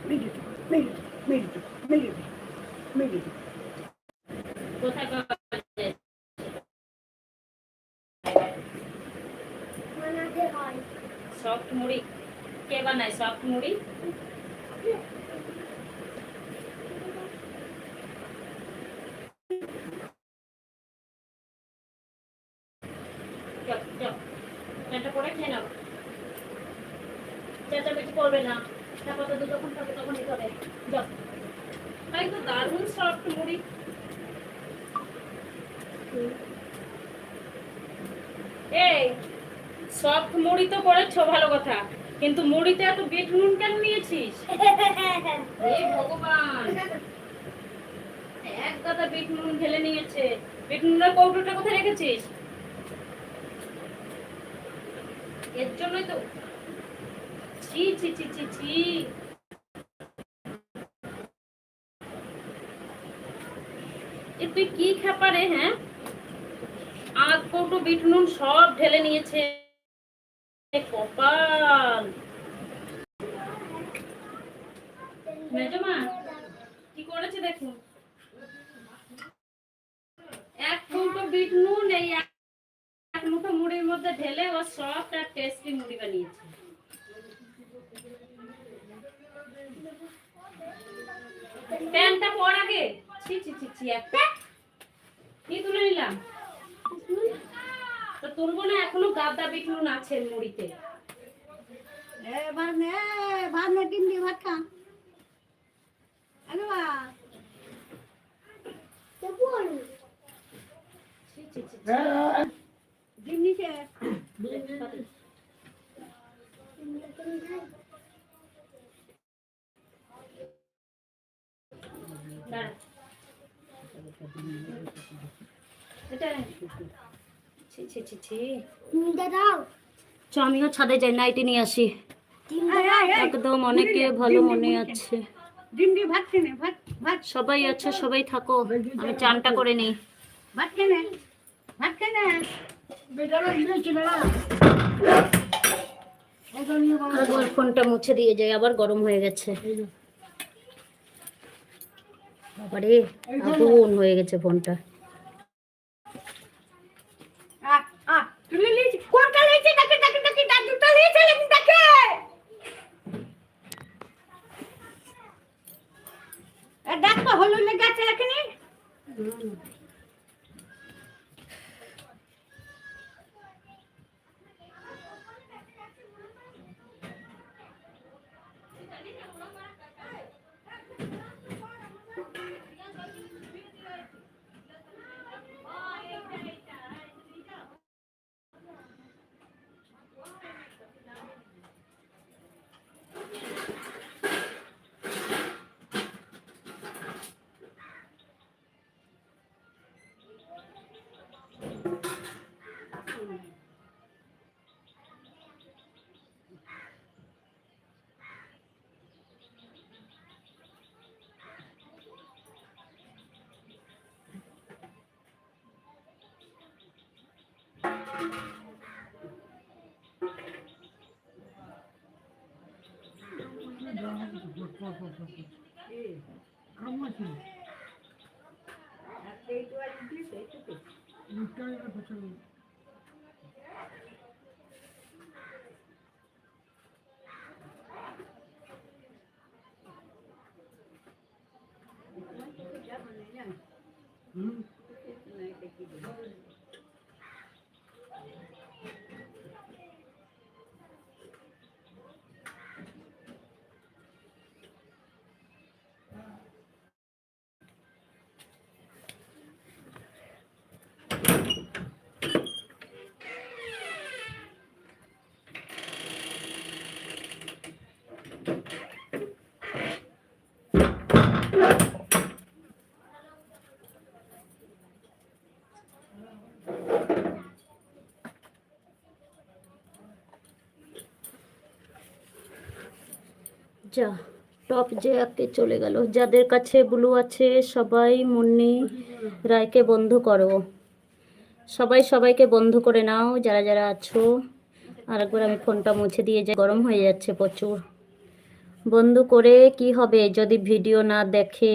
মেডিটু মেডিটু মেডিটু মেডিটু মেডিটু কোথায় বানাতে হয় সফট মুড়ি? কে বানায় সফট মুড়ি? এটা করে খেয়ে নাও, চেঁচামেচি করবে না, তারপর তো যখন খাবে তখনই করে যাও। তাই তো দারুণ সফট মুড়ি। এই সফট মুড়ি তো করেছো ভালো কথা, কিন্তু মুড়িতে এত বিট নুন কেন নিয়েছিস? হে ভগবান, এক গাদা বিট নুন ঢেলে নিয়েছে। বিট নুনের কৌটোটা কোথায় রেখেছিস? এর জন্যই তো, ছি ছি ছি ছি ছি। এ তুই কি খাপারে? হ্যাঁ, আধ কৌটো বিট নুন সব ঢেলে নিয়েছে। কপাল। মেজমা কি করেছে দেখুন, এক কৌটো বিট নুন এই এক মুঠো মুড়ির মধ্যে ঢেলে ও সফট আর টেস্টি মুড়ি বানিয়েছে। প্যানটা পর আগে। ছি ছি ছি ছি, একটা কি তুলে নিলাম তো তুলবো না, এখনো গাদা বিট নুন আছে মুড়িতে। ভাত নে, ভাত নে, ডিম দিয়ে ভাত খা। আরে বা ছি ছি ছি। ডিম নিচে আমিও ছাদে যাই, নাইটি নিয়ে আসি একদম। অনেকে ভালো মনে আছে, ডিম দিয়ে ভাত খেনে, ভাত ভাত সবাই আছে, সবাই থাকো, আমি চানটা করে নিই। ভাত খেনে, ভাত খেনে। একবার ফোনটা মুছে দিয়ে যাই, আবার গরম হয়ে গেছে। বাবারে আগুন হয়ে গেছে ফোনটা। কোনটা লিয়েছে দেখে দেখে দেখে, দুটো লিয়েছে দেখে। দেখো হলুদ লেগে আছে এখানে। যা টপ যে আঁকে চলে গেল। যাদের কাছে ব্লু আছে সবাই মুন্নি রায়কে বন্ধ করো, সবাই সবাইকে বন্ধ করে নাও যারা যারা আছো। আর একবার আমি ফোনটা মুছে দিয়ে যাই, গরম হয়ে যাচ্ছে প্রচুর। বন্ধু করে কি হবে যদি ভিডিও না দেখে?